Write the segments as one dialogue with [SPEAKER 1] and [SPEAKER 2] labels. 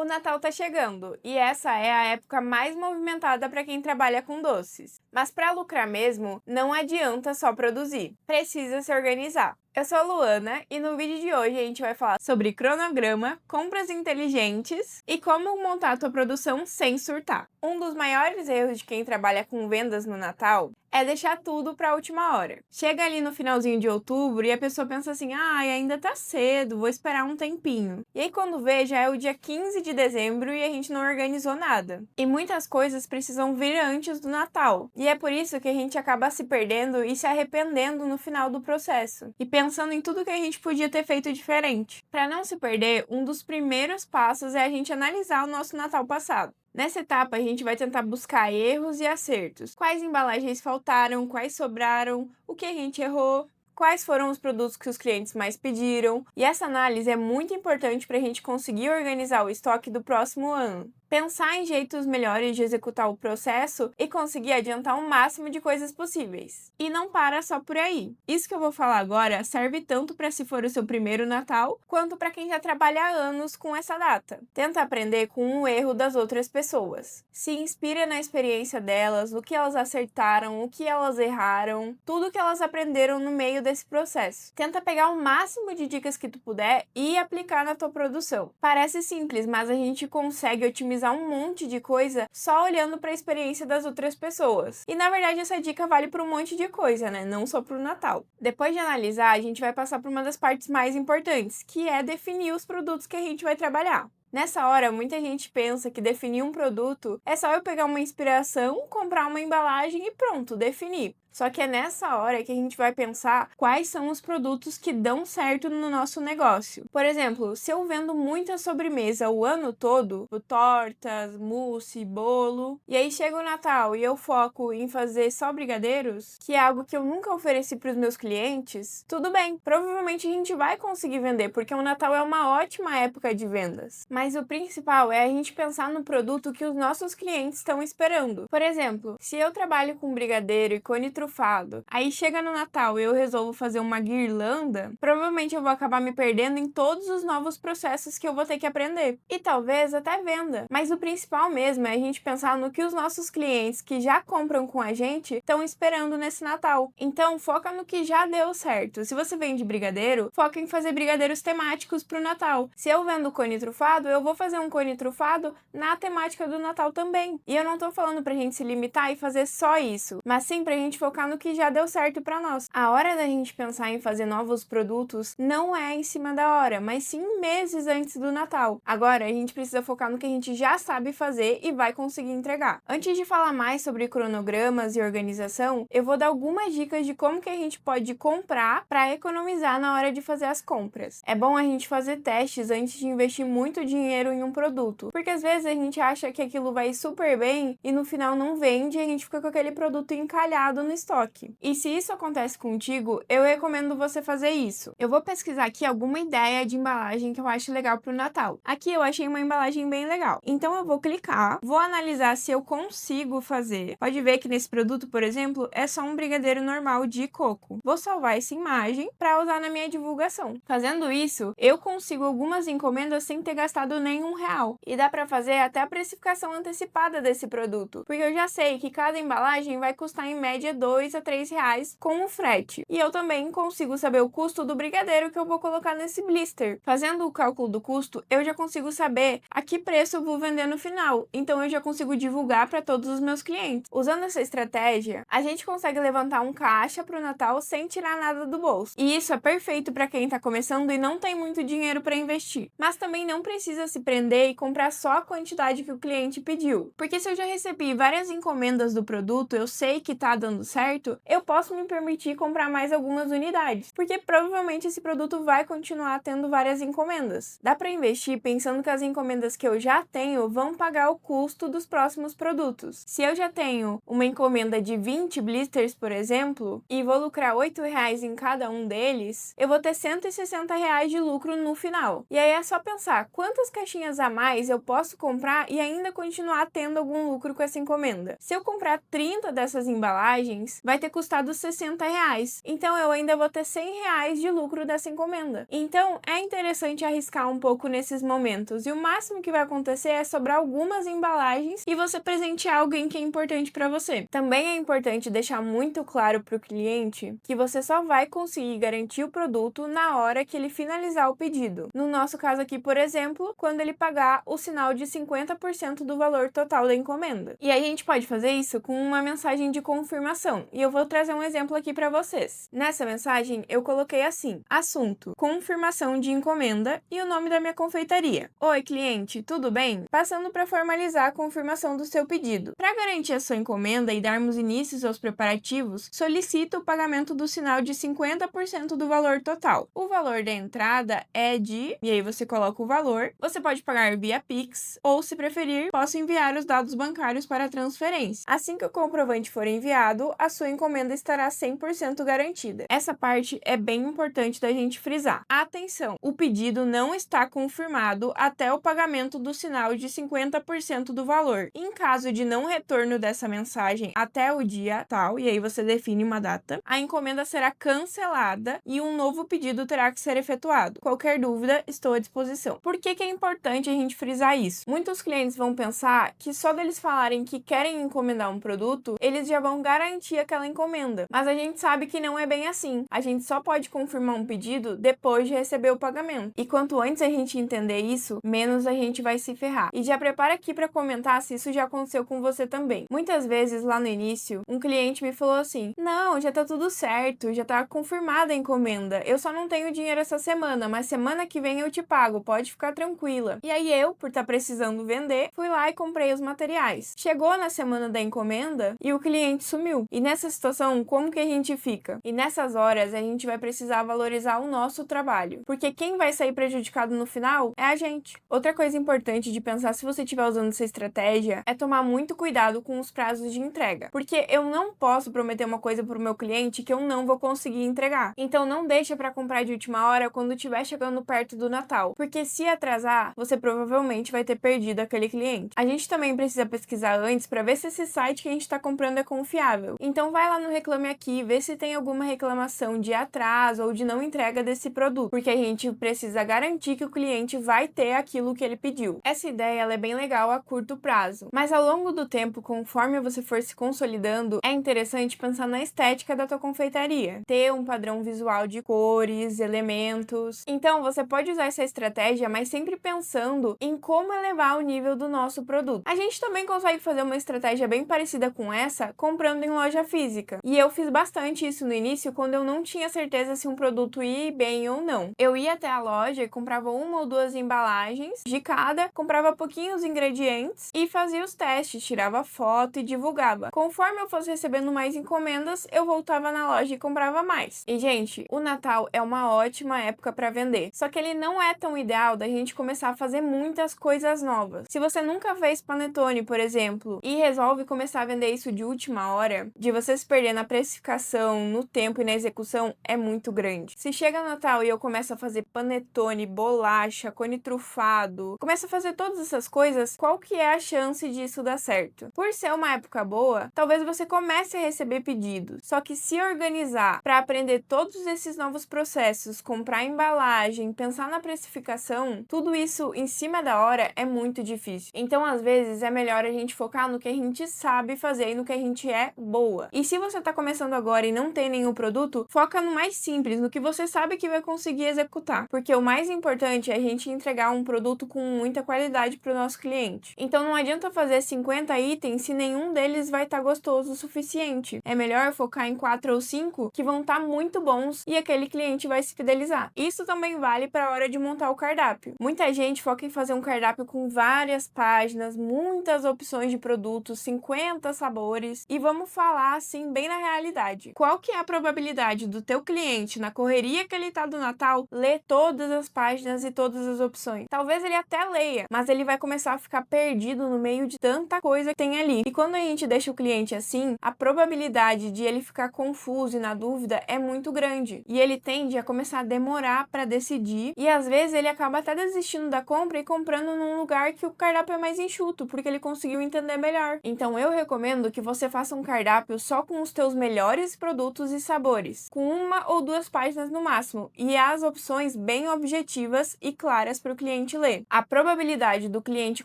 [SPEAKER 1] O Natal tá chegando e essa é a época mais movimentada para quem trabalha com doces. Mas para lucrar mesmo, não adianta só produzir, precisa se organizar. Eu sou a Luana e no vídeo de hoje a gente vai falar sobre cronograma, compras inteligentes e como montar a tua produção sem surtar. Um dos maiores erros de quem trabalha com vendas no Natal é deixar tudo para a última hora. Chega ali no finalzinho de outubro e a pessoa pensa assim, ainda tá cedo, vou esperar um tempinho. E aí quando vê, já é o dia 15 de dezembro e a gente não organizou nada. E muitas coisas precisam vir antes do Natal. E é por isso que a gente acaba se perdendo e se arrependendo no final do processo. E pensando em tudo que a gente podia ter feito diferente. Para não se perder, um dos primeiros passos é a gente analisar o nosso Natal passado. Nessa etapa, a gente vai tentar buscar erros e acertos. Quais embalagens faltaram, quais sobraram, o que a gente errou, quais foram os produtos que os clientes mais pediram. E essa análise é muito importante para a gente conseguir organizar o estoque do próximo ano. Pensar em jeitos melhores de executar o processo e conseguir adiantar o máximo de coisas possíveis. E não para só por aí. Isso que eu vou falar agora serve tanto para se for o seu primeiro Natal, quanto para quem já trabalha há anos com essa data. Tenta aprender com o erro das outras pessoas. Se inspira na experiência delas, o que elas acertaram, o que elas erraram, tudo que elas aprenderam no meio desse processo. Tenta pegar o máximo de dicas que tu puder e aplicar na tua produção. Parece simples, mas a gente consegue otimizar um monte de coisa só olhando para a experiência das outras pessoas. E na verdade essa dica vale para um monte de coisa, né? Não só para o Natal. Depois de analisar, a gente vai passar por uma das partes mais importantes, que é definir os produtos que a gente vai trabalhar. Nessa hora, muita gente pensa que definir um produto é só eu pegar uma inspiração, comprar uma embalagem e pronto, definir. Só que é nessa hora que a gente vai pensar quais são os produtos que dão certo no nosso negócio. Por exemplo, se eu vendo muita sobremesa o ano todo, tortas, mousse, bolo, e aí chega o Natal e eu foco em fazer só brigadeiros, que é algo que eu nunca ofereci para os meus clientes, tudo bem, provavelmente a gente vai conseguir vender, porque o Natal é uma ótima época de vendas. Mas o principal é a gente pensar no produto que os nossos clientes estão esperando. Por exemplo, se eu trabalho com brigadeiro e cone trufado, aí chega no Natal e eu resolvo fazer uma guirlanda, provavelmente eu vou acabar me perdendo em todos os novos processos que eu vou ter que aprender. E talvez até venda. Mas o principal mesmo é a gente pensar no que os nossos clientes que já compram com a gente estão esperando nesse Natal. Então foca no que já deu certo. Se você vende brigadeiro, foca em fazer brigadeiros temáticos para o Natal. Se eu vendo cone trufado, eu vou fazer um cone trufado na temática do Natal também. E eu não tô falando pra gente se limitar e fazer só isso, mas sim pra gente focar no que já deu certo para nós. A hora da gente pensar em fazer novos produtos não é em cima da hora, mas sim meses antes do Natal. Agora a gente precisa focar no que a gente já sabe fazer e vai conseguir entregar. Antes de falar mais sobre cronogramas e organização, eu vou dar algumas dicas de como que a gente pode comprar para economizar na hora de fazer as compras. É bom a gente fazer testes antes de investir muito dinheiro em um produto, porque às vezes a gente acha que aquilo vai super bem e no final não vende e a gente fica com aquele produto encalhado no estoque. E se isso acontece contigo, eu recomendo você fazer isso. Eu vou pesquisar aqui alguma ideia de embalagem que eu acho legal pro Natal. Aqui eu achei uma embalagem bem legal. Então eu vou clicar, vou analisar se eu consigo fazer. Pode ver que nesse produto, por exemplo, é só um brigadeiro normal de coco. Vou salvar essa imagem para usar na minha divulgação. Fazendo isso, eu consigo algumas encomendas sem ter gastado nenhum real. E dá para fazer até a precificação antecipada desse produto, porque eu já sei que cada embalagem vai custar em média R$ 2 a R$ 3 com o frete. E eu também consigo saber o custo do brigadeiro que eu vou colocar nesse blister. Fazendo o cálculo do custo, eu já consigo saber a que preço eu vou vender no final. Então eu já consigo divulgar para todos os meus clientes. Usando essa estratégia, a gente consegue levantar um caixa para o Natal sem tirar nada do bolso. E isso é perfeito para quem está começando e não tem muito dinheiro para investir. Mas também não precisa se prender e comprar só a quantidade que o cliente pediu. Porque se eu já recebi várias encomendas do produto, eu sei que tá dando certo, eu posso me permitir comprar mais algumas unidades, porque provavelmente esse produto vai continuar tendo várias encomendas. Dá para investir pensando que as encomendas que eu já tenho vão pagar o custo dos próximos produtos. Se eu já tenho uma encomenda de 20 blisters, por exemplo, e vou lucrar R$ 8 em cada um deles, eu vou ter R$ 160 de lucro no final. E aí é só pensar quantas caixinhas a mais eu posso comprar e ainda continuar tendo algum lucro com essa encomenda. Se eu comprar 30 dessas embalagens, embalagens, vai ter custado R$60. Então eu ainda vou ter R$100 de lucro dessa encomenda. Então é interessante arriscar um pouco nesses momentos. E o máximo que vai acontecer é sobrar algumas embalagens e você presentear alguém que é importante para você. Também é importante deixar muito claro para o cliente que você só vai conseguir garantir o produto na hora que ele finalizar o pedido. No nosso caso aqui, por exemplo, quando ele pagar o sinal de 50% do valor total da encomenda. E aí a gente pode fazer isso com uma mensagem de confirmação. E eu vou trazer um exemplo aqui para vocês. Nessa mensagem eu coloquei assim: assunto, confirmação de encomenda e o nome da minha confeitaria. Oi, cliente, tudo bem? Passando para formalizar a confirmação do seu pedido. Para garantir a sua encomenda e darmos início aos preparativos, solicito o pagamento do sinal de 50% do valor total. O valor da entrada é de... E aí você coloca o valor. Você pode pagar via Pix ou, se preferir, posso enviar os dados bancários para transferência. Assim que o comprovante for enviado, a sua encomenda estará 100% garantida. Essa parte é bem importante da gente frisar. Atenção! O pedido não está confirmado até o pagamento do sinal de 50% do valor. Em caso de não retorno dessa mensagem até o dia tal, e aí você define uma data, a encomenda será cancelada e um novo pedido terá que ser efetuado. Qualquer dúvida, estou à disposição. Por que é importante a gente frisar isso? Muitos clientes vão pensar que só deles falarem que querem encomendar um produto, eles já vão garantir aquela encomenda. Mas a gente sabe que não é bem assim. A gente só pode confirmar um pedido depois de receber o pagamento. E quanto antes a gente entender isso, menos a gente vai se ferrar. E já prepara aqui para comentar se isso já aconteceu com você também. Muitas vezes lá no início, um cliente me falou assim: não, já tá tudo certo, já tá confirmada a encomenda. Eu só não tenho dinheiro essa semana, mas semana que vem eu te pago, pode ficar tranquila. E aí eu, por estar precisando vender, fui lá e comprei os materiais. Chegou na semana da encomenda e o cliente sumiu. E nessa situação, como que a gente fica? E nessas horas a gente vai precisar valorizar o nosso trabalho, porque quem vai sair prejudicado no final é a gente. Outra coisa importante de pensar se você estiver usando essa estratégia é tomar muito cuidado com os prazos de entrega, porque eu não posso prometer uma coisa pro meu cliente que eu não vou conseguir entregar. Então não deixa para comprar de última hora quando estiver chegando perto do Natal, porque se atrasar, você provavelmente vai ter perdido aquele cliente. A gente também precisa pesquisar antes para ver se esse site que a gente está comprando é confiável. Então vai lá no Reclame Aqui, vê se tem alguma reclamação de atraso ou de não entrega desse produto, porque a gente precisa garantir que o cliente vai ter aquilo que ele pediu. Essa ideia ela é bem legal a curto prazo, mas ao longo do tempo, conforme você for se consolidando, é interessante pensar na estética da tua confeitaria, ter um padrão visual de cores, elementos. Então você pode usar essa estratégia, mas sempre pensando em como elevar o nível do nosso produto. A gente também consegue fazer uma estratégia bem parecida com essa comprando em loja física. E eu fiz bastante isso no início quando eu não tinha certeza se um produto ia bem ou não. Eu ia até a loja e comprava uma ou duas embalagens de cada, comprava pouquinhos ingredientes e fazia os testes, tirava foto e divulgava. Conforme eu fosse recebendo mais encomendas, eu voltava na loja e comprava mais. E, gente, o Natal é uma ótima época para vender. Só que ele não é tão ideal da gente começar a fazer muitas coisas novas. Se você nunca fez panetone, por exemplo, e resolve começar a vender isso de última hora, de você se perder na precificação, no tempo e na execução, é muito grande. Se chega Natal e eu começo a fazer panetone, bolacha, cone trufado, começo a fazer todas essas coisas, qual que é a chance disso dar certo? Por ser uma época boa, talvez você comece a receber pedidos. Só que se organizar para aprender todos esses novos processos, comprar embalagem, pensar na precificação, tudo isso em cima da hora é muito difícil. Então, às vezes, é melhor a gente focar no que a gente sabe fazer e no que a gente é boa. E se você tá começando agora e não tem nenhum produto, foca no mais simples, no que você sabe que vai conseguir executar. Porque o mais importante é a gente entregar um produto com muita qualidade para o nosso cliente. Então, não adianta fazer 50 itens se nenhum deles vai estar gostoso o suficiente. É melhor focar em 4 ou 5 que vão estar muito bons e aquele cliente vai se fidelizar. Isso também vale para a hora de montar o cardápio. Muita gente foca em fazer um cardápio com várias páginas, muitas opções de produtos, 50 sabores, e vamos falar assim bem na realidade. Qual que é a probabilidade do teu cliente, na correria que ele tá do Natal, ler todas as páginas e todas as opções? Talvez ele até leia, mas ele vai começar a ficar perdido no meio de tanta coisa que tem ali. E quando a gente deixa o cliente assim, a probabilidade de ele ficar confuso e na dúvida é muito grande. E ele tende a começar a demorar para decidir, e às vezes ele acaba até desistindo da compra e comprando num lugar que o cardápio é mais enxuto, porque ele conseguiu entender melhor. Então eu recomendo que você faça um cardápio quadro só com os teus melhores produtos e sabores, com 1 ou 2 páginas no máximo, e as opções bem objetivas e claras para o cliente ler. A probabilidade do cliente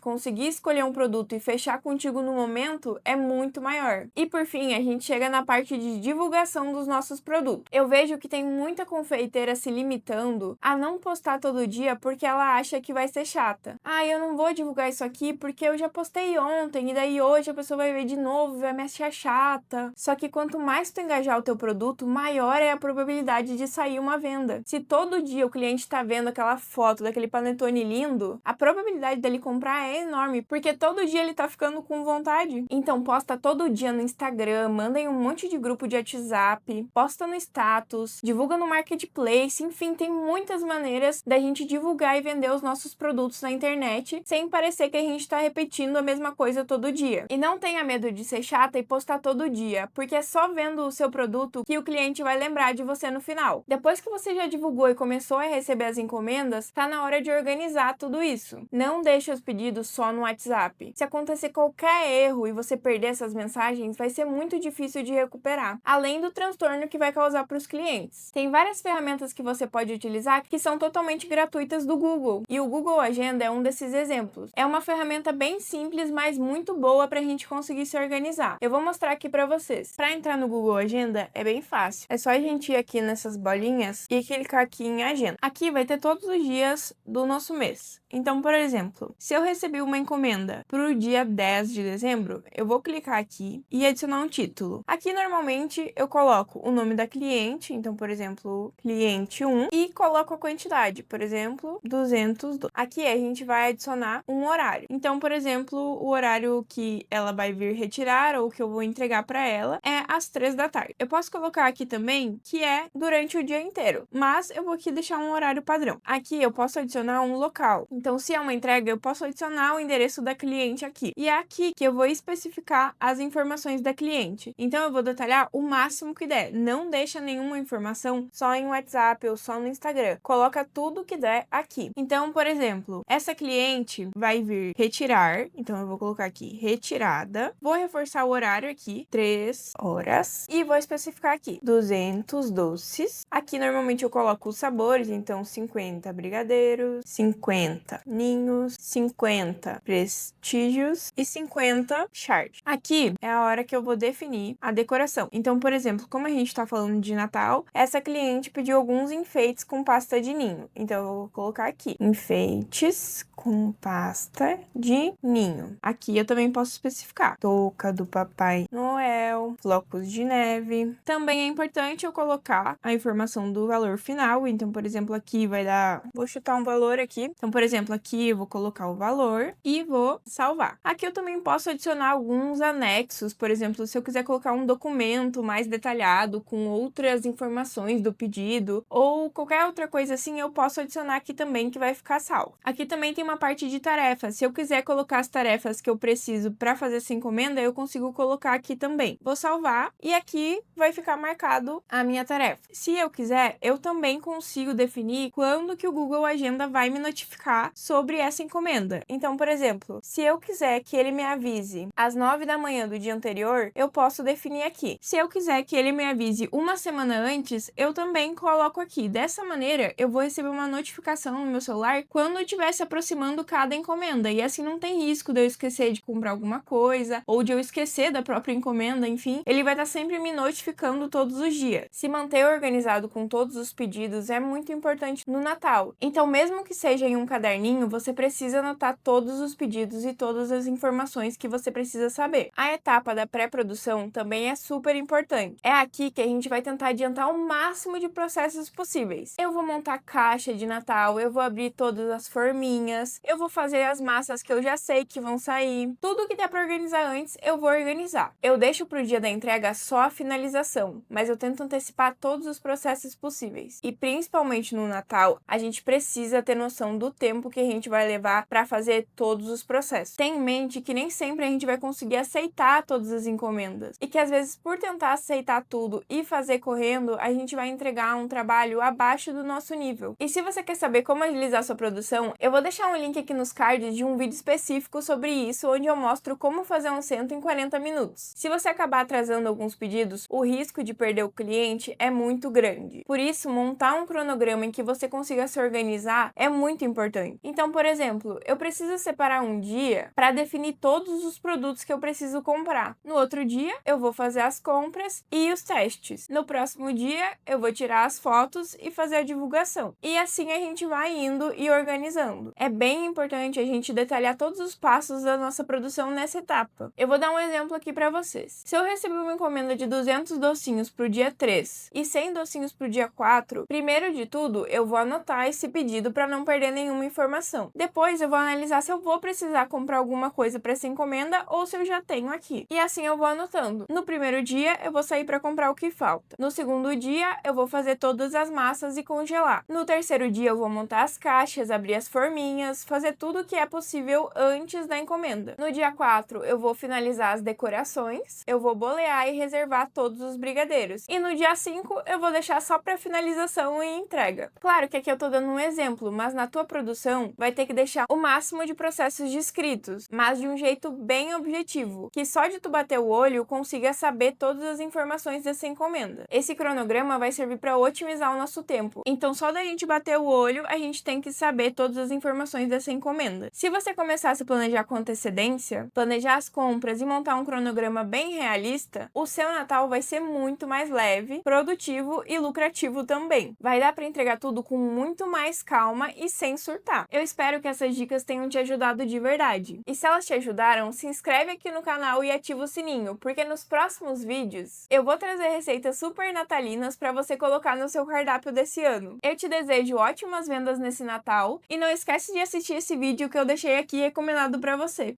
[SPEAKER 1] conseguir escolher um produto e fechar contigo no momento é muito maior. E por fim, a gente chega na parte de divulgação dos nossos produtos. Eu vejo que tem muita confeiteira se limitando a não postar todo dia porque ela acha que vai ser chata. Ah, eu não vou divulgar isso aqui porque eu já postei ontem e daí hoje a pessoa vai ver de novo e vai me achar chata. Só que quanto mais tu engajar o teu produto, maior é a probabilidade de sair uma venda. Se todo dia o cliente tá vendo aquela foto daquele panetone lindo, a probabilidade dele comprar é enorme, porque todo dia ele tá ficando com vontade. Então posta todo dia no Instagram, manda em um monte de grupo de WhatsApp, posta no status, divulga no Marketplace, enfim, tem muitas maneiras da gente divulgar e vender os nossos produtos na internet, sem parecer que a gente tá repetindo a mesma coisa todo dia. E não tenha medo de ser chata e postar todo dia, porque é só vendo o seu produto que o cliente vai lembrar de você no final. Depois que você já divulgou e começou a receber as encomendas, tá na hora de organizar tudo isso. Não deixe os pedidos só no WhatsApp. Se acontecer qualquer erro e você perder essas mensagens, vai ser muito difícil de recuperar, além do transtorno que vai causar para os clientes. Tem várias ferramentas que você pode utilizar que são totalmente gratuitas do Google, e o Google Agenda é um desses exemplos. É uma ferramenta bem simples, mas muito boa para a gente conseguir se organizar. Eu vou mostrar aqui para vocês. Para entrar no Google Agenda é bem fácil. É só a gente ir aqui nessas bolinhas e clicar aqui em Agenda. Aqui vai ter todos os dias do nosso mês. Então, por exemplo, se eu recebi uma encomenda para o dia 10 de dezembro, eu vou clicar aqui e adicionar um título. Aqui, normalmente, eu coloco o nome da cliente, então, por exemplo, cliente 1, e coloco a quantidade, por exemplo, 200. Aqui a gente vai adicionar um horário. Então, por exemplo, o horário que ela vai vir retirar ou que eu vou entregar para ela é às 3 da tarde. Eu posso colocar aqui também que é durante o dia inteiro, mas eu vou aqui deixar um horário padrão. Aqui eu posso adicionar um local. Então, se é uma entrega, eu posso adicionar o endereço da cliente aqui. E é aqui que eu vou especificar as informações da cliente. Então, eu vou detalhar o máximo que der. Não deixa nenhuma informação só em WhatsApp ou só no Instagram. Coloca tudo que der aqui. Então, por exemplo, essa cliente vai vir retirar. Então, eu vou colocar aqui retirada. Vou reforçar o horário aqui, 3 horas. E vou especificar aqui 200 doces. Aqui, normalmente, eu coloco os sabores. Então, 50 brigadeiros, 50 ninhos, 50 prestígios e 50 chart. Aqui é a hora que eu vou definir a decoração. Então, por exemplo, como a gente tá falando de Natal, essa cliente pediu alguns enfeites com pasta de ninho. Então, eu vou colocar aqui, enfeites com pasta de ninho. Aqui eu também posso especificar touca do Papai Noel, flocos de neve. Também é importante eu colocar a informação do valor final. Então, por exemplo, aqui vai dar... Vou chutar um valor aqui. Então, por exemplo, aqui eu vou colocar o valor e vou salvar. Aqui eu também posso adicionar alguns anexos. Por exemplo, se eu quiser colocar um documento mais detalhado com outras informações do pedido ou qualquer outra coisa assim, eu posso adicionar aqui também que vai ficar salvo. Aqui também tem uma parte de tarefas. Se eu quiser colocar as tarefas que eu preciso para fazer essa encomenda, eu consigo colocar aqui também. Vou salvar e aqui vai ficar marcado a minha tarefa. Se eu quiser, eu também consigo definir quando que o Google Agenda vai me notificar sobre essa encomenda. Então, por exemplo, se eu quiser que ele me avise às 9 da manhã do dia anterior, eu posso definir aqui. Se eu quiser que ele me avise uma semana antes, eu também coloco aqui. Dessa maneira, eu vou receber uma notificação no meu celular quando estiver se aproximando cada encomenda. E assim não tem risco de eu esquecer de comprar alguma coisa ou de eu esquecer da própria encomenda, enfim. Ele vai estar sempre me notificando todos os dias. Se manter organizado com todos os pedidos é muito importante no Natal. Então, mesmo que seja em um caderninho, você precisa anotar todos os pedidos e todas as informações que você precisa saber. A etapa da pré-produção também é super importante. É aqui que a gente vai tentar adiantar o máximo de processos possíveis. Eu vou montar caixa de Natal, eu vou abrir todas as forminhas, eu vou fazer as massas que eu já sei que vão sair. Tudo que der para organizar antes, eu vou organizar. Eu deixo pro dia da entrega só a finalização, mas eu tento antecipar todos os processos possíveis. E principalmente no Natal, a gente precisa ter noção do tempo tempo que a gente vai levar para fazer todos os processos. Tenha em mente que nem sempre a gente vai conseguir aceitar todas as encomendas e que às vezes por tentar aceitar tudo e fazer correndo, a gente vai entregar um trabalho abaixo do nosso nível. E se você quer saber como agilizar sua produção, eu vou deixar um link aqui nos cards de um vídeo específico sobre isso, onde eu mostro como fazer um cento em 40 minutos. Se você acabar atrasando alguns pedidos, o risco de perder o cliente é muito grande. Por isso, montar um cronograma em que você consiga se organizar é muito importante. Então, por exemplo, eu preciso separar um dia para definir todos os produtos que eu preciso comprar. No outro dia, eu vou fazer as compras e os testes. No próximo dia, eu vou tirar as fotos e fazer a divulgação. E assim a gente vai indo e organizando. É bem importante a gente detalhar todos os passos da nossa produção nessa etapa. Eu vou dar um exemplo aqui para vocês. Se eu receber uma encomenda de 200 docinhos para o dia 3 e 100 docinhos para o dia 4, primeiro de tudo, eu vou anotar esse pedido para não perder nenhuma informação. Depois, eu vou analisar se eu vou precisar comprar alguma coisa para essa encomenda ou se eu já tenho aqui. E assim eu vou anotando. No primeiro dia, eu vou sair para comprar o que falta. No segundo dia, eu vou fazer todas as massas e congelar. No terceiro dia, eu vou montar as caixas, abrir as forminhas, fazer tudo o que é possível antes da encomenda. No dia 4, eu vou finalizar as decorações, eu vou bolear e reservar todos os brigadeiros. E no dia 5, eu vou deixar só para finalização e entrega. Claro que aqui eu tô dando um exemplo, mas na tua produção vai ter que deixar o máximo de processos descritos, mas de um jeito bem objetivo, que só de tu bater o olho consiga saber todas as informações dessa encomenda. Esse cronograma vai servir para otimizar o nosso tempo. Então só da gente bater o olho, a gente tem que saber todas as informações dessa encomenda. Se você começar a se planejar com antecedência, planejar as compras e montar um cronograma bem realista, o seu Natal vai ser muito mais leve, produtivo e lucrativo também. Vai dar para entregar tudo com muito mais calma e sem surtar. Eu espero que essas dicas tenham te ajudado de verdade. E se elas te ajudaram, se inscreve aqui no canal e ativa o sininho, porque nos próximos vídeos eu vou trazer receitas super natalinas para você colocar no seu cardápio desse ano. Eu te desejo ótimas vendas nesse Natal e não esquece de assistir esse vídeo que eu deixei aqui recomendado para você.